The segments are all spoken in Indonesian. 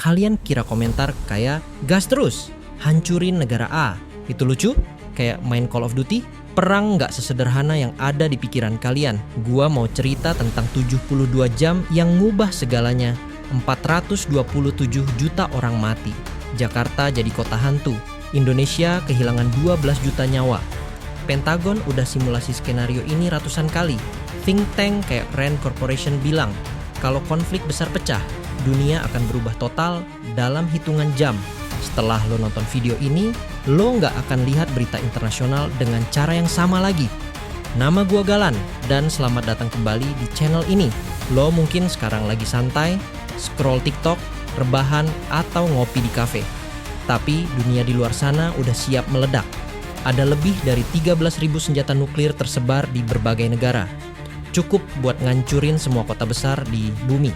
kalian kira komentar kayak gas terus, hancurin negara A. Itu lucu? Kayak main Call of Duty? Perang nggak sesederhana yang ada di pikiran kalian. Gua mau cerita tentang 72 jam yang ngubah segalanya. 427 juta orang mati. Jakarta jadi kota hantu. Indonesia kehilangan 12 juta nyawa. Pentagon udah simulasi skenario ini ratusan kali. Think tank kayak Rand Corporation bilang, kalau konflik besar pecah, dunia akan berubah total dalam hitungan jam. Setelah lo nonton video ini, lo nggak akan lihat berita internasional dengan cara yang sama lagi. Nama gua Galan, dan selamat datang kembali di channel ini. Lo mungkin sekarang lagi santai, scroll TikTok, rebahan, atau ngopi di kafe. Tapi dunia di luar sana udah siap meledak. Ada lebih dari 13.000 senjata nuklir tersebar di berbagai negara. Cukup buat ngancurin semua kota besar di bumi.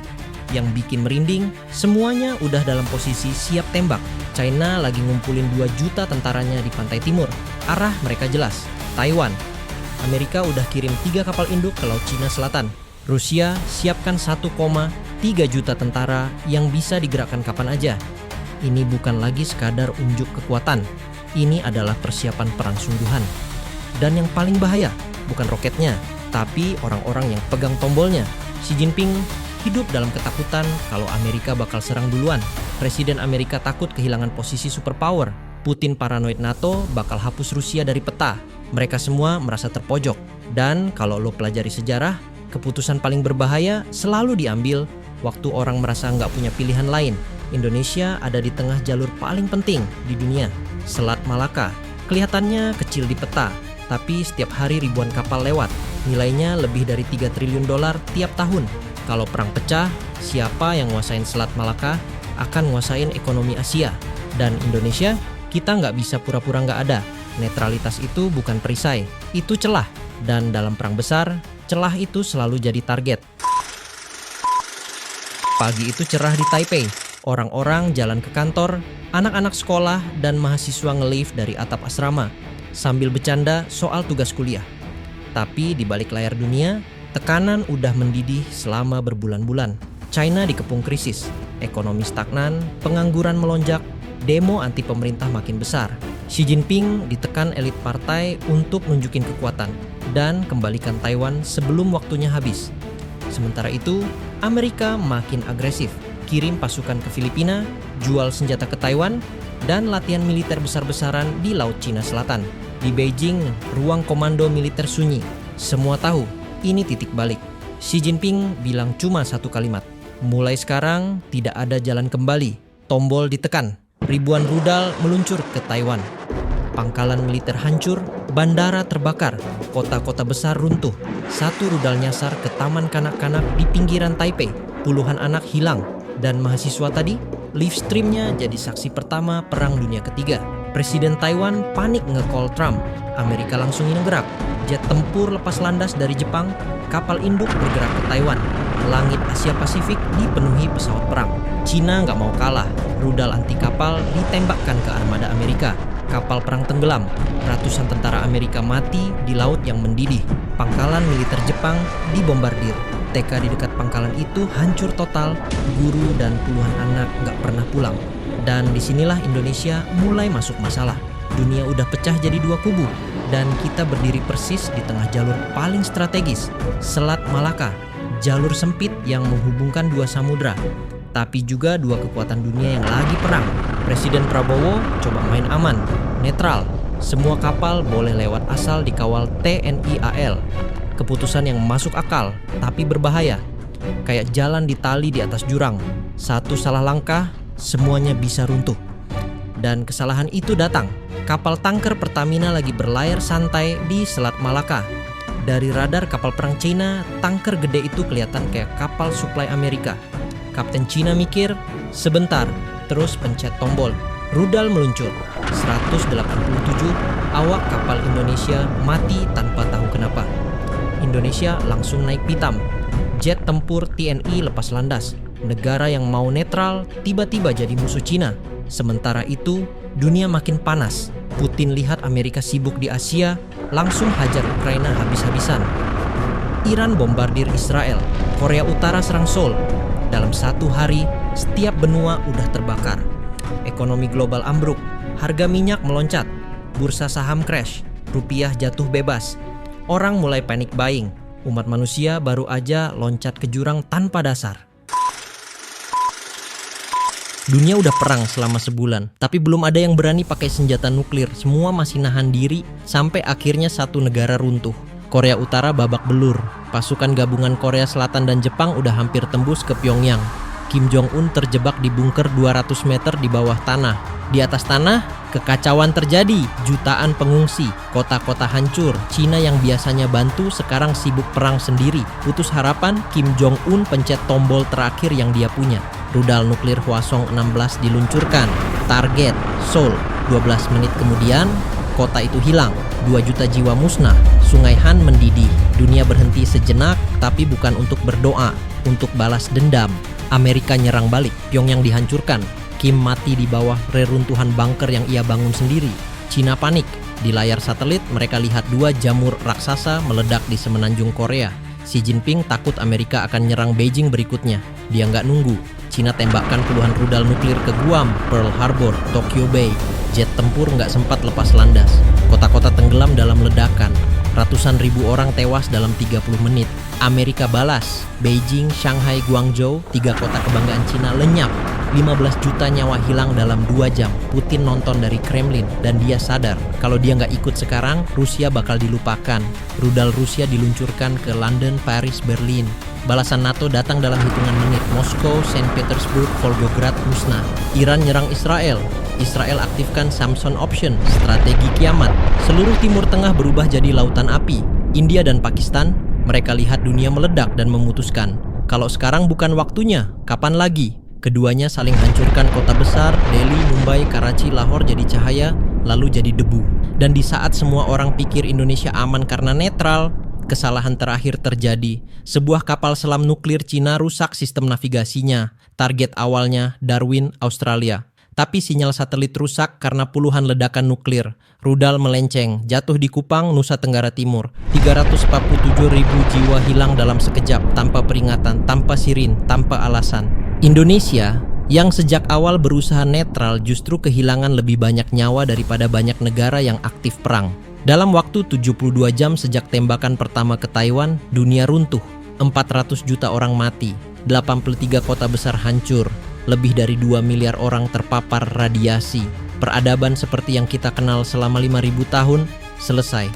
Yang bikin merinding, semuanya udah dalam posisi siap tembak. China lagi ngumpulin 2 juta tentaranya di pantai timur. Arah mereka jelas, Taiwan. Amerika udah kirim 3 kapal induk ke Laut Cina Selatan. Rusia siapkan 1,3 juta tentara yang bisa digerakkan kapan aja. Ini bukan lagi sekadar unjuk kekuatan. Ini adalah persiapan perang sungguhan. Dan yang paling bahaya, bukan roketnya, tapi orang-orang yang pegang tombolnya. Xi Jinping hidup dalam ketakutan kalau Amerika bakal serang duluan. Presiden Amerika takut kehilangan posisi superpower. Putin paranoid NATO bakal hapus Rusia dari peta. Mereka semua merasa terpojok. Dan kalau lo pelajari sejarah, keputusan paling berbahaya selalu diambil waktu orang merasa nggak punya pilihan lain. Indonesia ada di tengah jalur paling penting di dunia, Selat Malaka. Kelihatannya kecil di peta, tapi setiap hari ribuan kapal lewat. Nilainya lebih dari 3 triliun dolar tiap tahun. Kalau perang pecah, siapa yang nguasain Selat Malaka akan nguasain ekonomi Asia. Dan Indonesia, kita nggak bisa pura-pura nggak ada. Netralitas itu bukan perisai, itu celah. Dan dalam perang besar, celah itu selalu jadi target. Pagi itu cerah di Taipei. Orang-orang jalan ke kantor, anak-anak sekolah dan mahasiswa nge-lift dari atap asrama sambil bercanda soal tugas kuliah. Tapi di balik layar dunia, tekanan udah mendidih selama berbulan-bulan. China dikepung krisis, ekonomi stagnan, pengangguran melonjak, demo anti pemerintah makin besar. Xi Jinping ditekan elit partai untuk nunjukin kekuatan dan kembalikan Taiwan sebelum waktunya habis. Sementara itu, Amerika makin agresif, kirim pasukan ke Filipina, jual senjata ke Taiwan, dan latihan militer besar-besaran di Laut Cina Selatan. Di Beijing, ruang komando militer sunyi. Semua tahu, ini titik balik. Xi Jinping bilang cuma satu kalimat, mulai sekarang tidak ada jalan kembali. Tombol ditekan, ribuan rudal meluncur ke Taiwan. Pangkalan militer hancur, bandara terbakar, kota-kota besar runtuh. Satu rudal nyasar ke taman kanak-kanak di pinggiran Taipei. Puluhan anak hilang, dan mahasiswa tadi, live streamnya jadi saksi pertama Perang Dunia Ketiga. Presiden Taiwan panik nge-call Trump. Amerika langsung gerak. Jet tempur lepas landas dari Jepang, kapal induk bergerak ke Taiwan. Langit Asia Pasifik dipenuhi pesawat perang. Cina nggak mau kalah. Rudal anti kapal ditembakkan ke armada Amerika. Kapal perang tenggelam. Ratusan tentara Amerika mati di laut yang mendidih. Pangkalan militer Jepang dibombardir. TK di dekat pangkalan itu hancur total. Guru dan puluhan anak nggak pernah pulang. Dan disinilah Indonesia mulai masuk masalah. Dunia udah pecah jadi 2 kubu. Dan kita berdiri persis di tengah jalur paling strategis, Selat Malaka. Jalur sempit yang menghubungkan 2 samudra. Tapi juga 2 kekuatan dunia yang lagi perang. Presiden Prabowo coba main aman, netral. Semua kapal boleh lewat asal dikawal TNI AL. Keputusan yang masuk akal, tapi berbahaya. Kayak jalan di tali di atas jurang. Satu salah langkah, semuanya bisa runtuh. Dan kesalahan itu datang. Kapal tanker Pertamina lagi berlayar santai di Selat Malaka. Dari radar kapal perang Cina, tanker gede itu kelihatan kayak kapal suplai Amerika. Kapten Cina mikir, sebentar, terus pencet tombol. Rudal meluncur. 187 awak kapal Indonesia mati tanpa tahu kenapa. Indonesia langsung naik pitam. Jet tempur TNI lepas landas. Negara yang mau netral tiba-tiba jadi musuh Cina. Sementara itu, dunia makin panas. Putin lihat Amerika sibuk di Asia, langsung hajar Ukraina habis-habisan. Iran bombardir Israel. Korea Utara serang Seoul. Dalam 1 hari, Setiap benua udah terbakar. Ekonomi global ambruk, harga minyak meloncat, bursa saham crash, rupiah jatuh bebas. Orang mulai panic buying. Umat manusia baru aja loncat ke jurang tanpa dasar. Dunia udah perang selama sebulan, tapi belum ada yang berani pakai senjata nuklir. Semua masih nahan diri sampai akhirnya satu negara runtuh. Korea Utara babak belur. Pasukan gabungan Korea Selatan dan Jepang udah hampir tembus ke Pyongyang. Kim Jong-un terjebak di bunker 200 meter di bawah tanah. Di atas tanah, kekacauan terjadi. Jutaan pengungsi, kota-kota hancur. Cina yang biasanya bantu sekarang sibuk perang sendiri. Putus harapan, Kim Jong-un pencet tombol terakhir yang dia punya. Rudal nuklir Hwasong 16 diluncurkan. Target, Seoul. 12 menit kemudian, kota itu hilang. 2 juta jiwa musnah. Sungai Han mendidih. Dunia berhenti sejenak, tapi bukan untuk berdoa, untuk balas dendam. Amerika nyerang balik, Pyongyang dihancurkan. Kim mati di bawah reruntuhan bunker yang ia bangun sendiri. Cina panik. Di layar satelit mereka lihat 2 jamur raksasa meledak di semenanjung Korea. Xi Jinping takut Amerika akan nyerang Beijing berikutnya. Dia nggak nunggu. Cina tembakkan puluhan rudal nuklir ke Guam, Pearl Harbor, Tokyo Bay. Jet tempur nggak sempat lepas landas. Kota-kota tenggelam dalam ledakan. Ratusan ribu orang tewas dalam 30 menit. Amerika balas. Beijing, Shanghai, Guangzhou, 3 kota kebanggaan Cina lenyap. 15 juta nyawa hilang dalam 2 jam. Putin nonton dari Kremlin dan dia sadar kalau dia nggak ikut sekarang, Rusia bakal dilupakan. Rudal Rusia diluncurkan ke London, Paris, Berlin. Balasan NATO datang dalam hitungan menit. Moskow, Saint Petersburg, Volgograd musnah. Iran nyerang Israel. Israel aktifkan Samson Option, strategi kiamat. Seluruh Timur Tengah berubah jadi lautan api. India dan Pakistan, mereka lihat dunia meledak dan memutuskan, kalau sekarang bukan waktunya, kapan lagi? Keduanya saling hancurkan kota besar, Delhi, Mumbai, Karachi, Lahore jadi cahaya, lalu jadi debu. Dan di saat semua orang pikir Indonesia aman karena netral, kesalahan terakhir terjadi. Sebuah kapal selam nuklir Cina rusak sistem navigasinya. Target awalnya Darwin, Australia. Tapi sinyal satelit rusak karena puluhan ledakan nuklir. Rudal melenceng, jatuh di Kupang, Nusa Tenggara Timur. 347.000 jiwa hilang dalam sekejap, tanpa peringatan, tanpa sirin, tanpa alasan. Indonesia yang sejak awal berusaha netral justru kehilangan lebih banyak nyawa daripada banyak negara yang aktif perang. Dalam waktu 72 jam sejak tembakan pertama ke Taiwan, dunia runtuh. 400 juta orang mati, 83 kota besar hancur. Lebih dari 2 miliar orang terpapar radiasi. Peradaban seperti yang kita kenal selama 5.000 tahun selesai.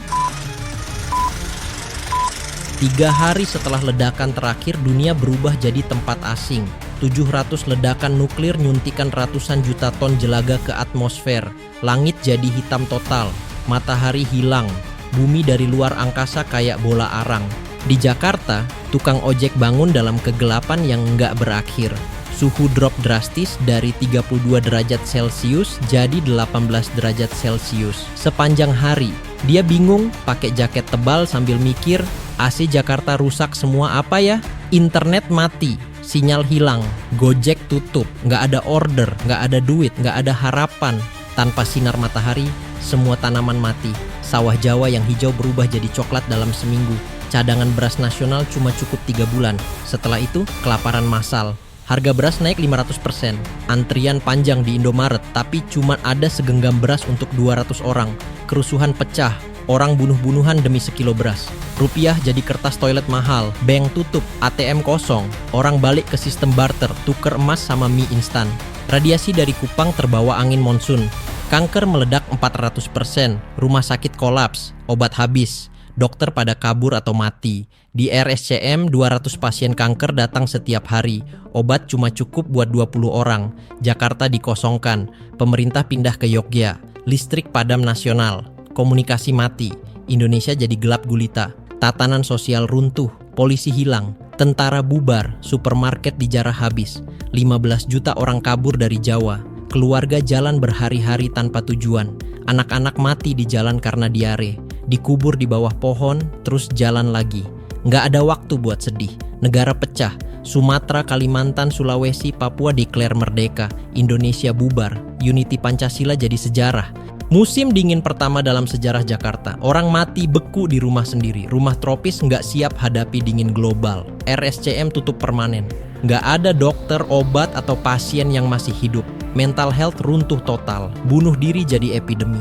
3 hari setelah ledakan terakhir, dunia berubah jadi tempat asing. 700 ledakan nuklir nyuntikan ratusan juta ton jelaga ke atmosfer. Langit jadi hitam total. Matahari hilang. Bumi dari luar angkasa kayak bola arang. Di Jakarta, tukang ojek bangun dalam kegelapan yang nggak berakhir. Suhu drop drastis dari 32 derajat Celcius jadi 18 derajat Celcius sepanjang hari. Dia bingung, pakai jaket tebal sambil mikir, AC Jakarta rusak semua apa ya? Internet mati, sinyal hilang, Gojek tutup, nggak ada order, nggak ada duit, nggak ada harapan. Tanpa sinar matahari, semua tanaman mati. Sawah Jawa yang hijau berubah jadi coklat dalam seminggu. Cadangan beras nasional cuma cukup 3 bulan. Setelah itu, kelaparan massal. Harga beras naik 500%. Antrian panjang di Indomaret, tapi cuma ada segenggam beras untuk 200 orang. Kerusuhan pecah, orang bunuh-bunuhan demi sekilo beras. Rupiah jadi kertas toilet mahal, bank tutup, ATM kosong. Orang balik ke sistem barter, tuker emas sama mie instan. Radiasi dari Kupang terbawa angin monsun. Kanker meledak 400%, rumah sakit kolaps, obat habis. Dokter pada kabur atau mati. Di RSCM 200 pasien kanker datang setiap hari. Obat cuma cukup buat 20 orang. Jakarta dikosongkan. Pemerintah pindah ke Yogyakarta. Listrik padam nasional. Komunikasi mati. Indonesia jadi gelap gulita. Tatanan sosial runtuh. Polisi hilang. Tentara bubar. Supermarket dijarah habis. 15 juta orang kabur dari Jawa. Keluarga jalan berhari-hari tanpa tujuan. Anak-anak mati di jalan karena diare. Dikubur di bawah pohon, terus jalan lagi. Nggak ada waktu buat sedih. Negara pecah. Sumatera, Kalimantan, Sulawesi, Papua deklar merdeka. Indonesia bubar. Unity Pancasila jadi sejarah. Musim dingin pertama dalam sejarah Jakarta. Orang mati beku di rumah sendiri. Rumah tropis nggak siap hadapi dingin global. RSCM tutup permanen. Nggak ada dokter, obat, atau pasien yang masih hidup. Mental health runtuh total. Bunuh diri jadi epidemi.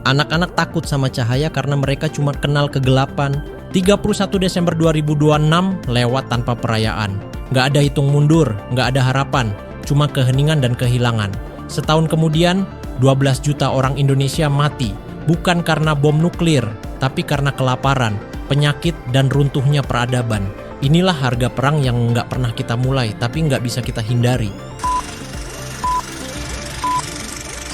Anak-anak takut sama cahaya karena mereka cuma kenal kegelapan. 31 Desember 2026 lewat tanpa perayaan. Nggak ada hitung mundur, nggak ada harapan. Cuma keheningan dan kehilangan. Setahun kemudian, 12 juta orang Indonesia mati, bukan karena bom nuklir, tapi karena kelaparan, penyakit, dan runtuhnya peradaban. Inilah harga perang yang nggak pernah kita mulai, tapi nggak bisa kita hindari.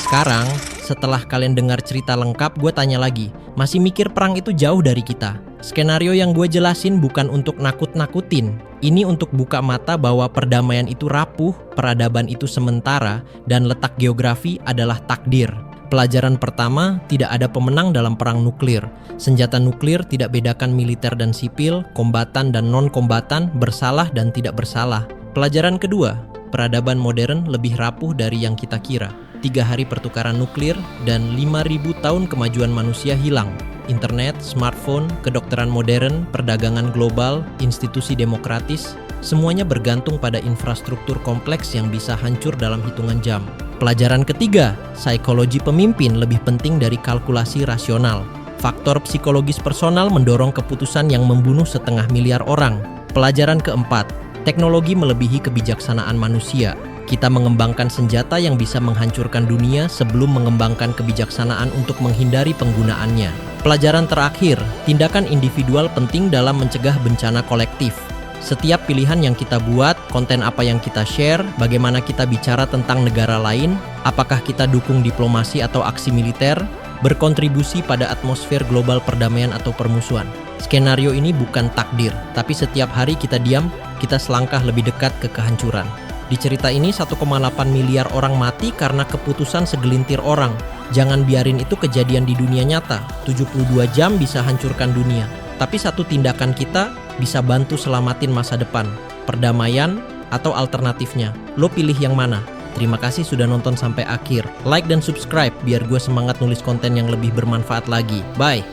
Sekarang, setelah kalian dengar cerita lengkap, gue tanya lagi, masih mikir perang itu jauh dari kita? Skenario yang gue jelasin bukan untuk nakut-nakutin. Ini untuk buka mata bahwa perdamaian itu rapuh, peradaban itu sementara, dan letak geografi adalah takdir. Pelajaran pertama, tidak ada pemenang dalam perang nuklir. Senjata nuklir tidak bedakan militer dan sipil, kombatan dan non-kombatan, bersalah dan tidak bersalah. Pelajaran kedua, peradaban modern lebih rapuh dari yang kita kira. 3 hari pertukaran nuklir dan 5.000 tahun kemajuan manusia hilang. Internet, smartphone, kedokteran modern, perdagangan global, institusi demokratis, semuanya bergantung pada infrastruktur kompleks yang bisa hancur dalam hitungan jam. Pelajaran ketiga, psikologi pemimpin lebih penting dari kalkulasi rasional. Faktor psikologis personal mendorong keputusan yang membunuh 500 miliar orang. Pelajaran keempat, teknologi melebihi kebijaksanaan manusia. Kita mengembangkan senjata yang bisa menghancurkan dunia sebelum mengembangkan kebijaksanaan untuk menghindari penggunaannya. Pelajaran terakhir, tindakan individual penting dalam mencegah bencana kolektif. Setiap pilihan yang kita buat, konten apa yang kita share, bagaimana kita bicara tentang negara lain, apakah kita dukung diplomasi atau aksi militer, berkontribusi pada atmosfer global perdamaian atau permusuhan. Skenario ini bukan takdir, tapi setiap hari kita diam, kita selangkah lebih dekat ke kehancuran. Di cerita ini 1,8 miliar orang mati karena keputusan segelintir orang. Jangan biarin itu kejadian di dunia nyata. 72 jam bisa hancurkan dunia. Tapi satu tindakan kita bisa bantu selamatin masa depan. Perdamaian atau alternatifnya. Lo pilih yang mana? Terima kasih sudah nonton sampai akhir. Like dan subscribe biar gue semangat nulis konten yang lebih bermanfaat lagi. Bye!